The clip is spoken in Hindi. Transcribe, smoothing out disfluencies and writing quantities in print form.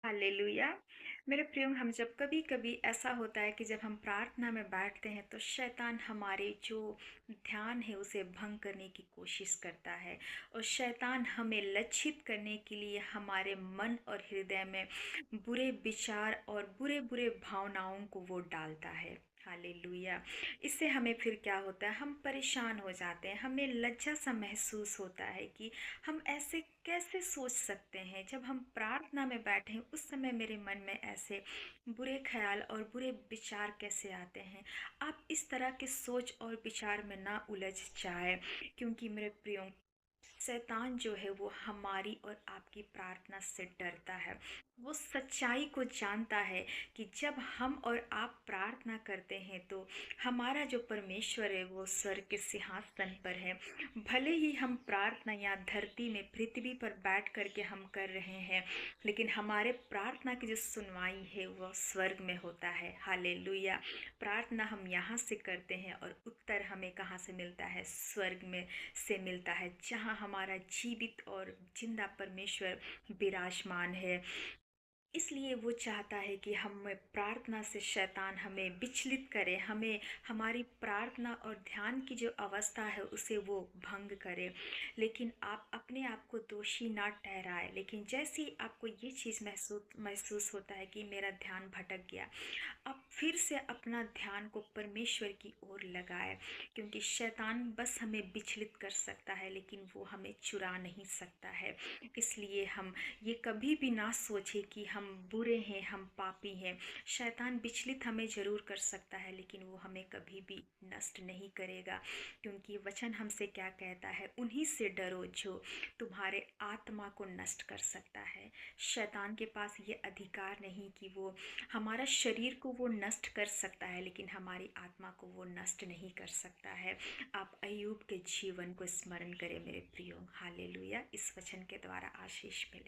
हालेलुया। मेरे प्रियो, हम जब कभी-कभी ऐसा होता है कि जब हम प्रार्थना में बैठते हैं तो शैतान हमारे जो ध्यान है उसे भंग करने की कोशिश करता है और शैतान हमें लज्जित करने के लिए हमारे मन और हृदय में बुरे विचार और बुरे-बुरे भावनाओं को वो डालता है। हालेलुया। इससे हमें फिर क्या होता है, हम परेशान हो जाते हैं, हमें लज्जा सा महसूस होता है कि हम ऐसे कैसे सोच सकते हैं। जब हम प्रार्थना में बैठे हैं उस समय मेरे मन में ऐसे बुरे ख्याल और बुरे विचार कैसे आते हैं। आप इस तरह के सोच और विचार में ना उलझ जाए, क्योंकि मेरे प्रियो, शैतान जो है वो हमारी और आपकी प्रार्थना से डरता है। वो सच्चाई को जानता है कि जब हम और आप प्रार्थना करते हैं तो हमारा जो परमेश्वर है वो स्वर्ग के सिंहासन पर है। भले ही हम प्रार्थना यहाँ धरती में पृथ्वी पर बैठ कर के हम कर रहे हैं, लेकिन हमारे प्रार्थना की जो सुनवाई है वो स्वर्ग में होता है। हालेलुया। प्रार्थना हम यहाँ से करते हैं और उत्तर हमें कहाँ से मिलता है? स्वर्ग में से मिलता है, जहाँ हमारा जीवित और जिंदा परमेश्वर विराजमान है। इसलिए वो चाहता है कि हम प्रार्थना से शैतान हमें विचलित करे, हमें हमारी प्रार्थना और ध्यान की जो अवस्था है उसे वो भंग करे। लेकिन आप अपने आप को दोषी ना ठहराए, लेकिन जैसे ही आपको ये चीज़ महसूस महसूस होता है कि मेरा ध्यान भटक गया, आप फिर से अपना ध्यान को परमेश्वर की ओर लगाए, क्योंकि शैतान बस हमें विचलित कर सकता है लेकिन वो हमें चुरा नहीं सकता है। इसलिए हम ये कभी भी ना सोचें कि हम बुरे हैं, हम पापी हैं। शैतान विचलित हमें ज़रूर कर सकता है लेकिन वो हमें कभी भी नष्ट नहीं करेगा, क्योंकि वचन हमसे क्या कहता है? उन्हीं से डरो जो तुम्हारे आत्मा को नष्ट कर सकता है। शैतान के पास ये अधिकार नहीं कि वो हमारा शरीर को वो नष्ट कर सकता है, लेकिन हमारी आत्मा को वो नष्ट नहीं कर सकता है। आप अय्यूब के जीवन को स्मरण करें मेरे प्रियो। हालेलुया। इस वचन के द्वारा आशीष मिले।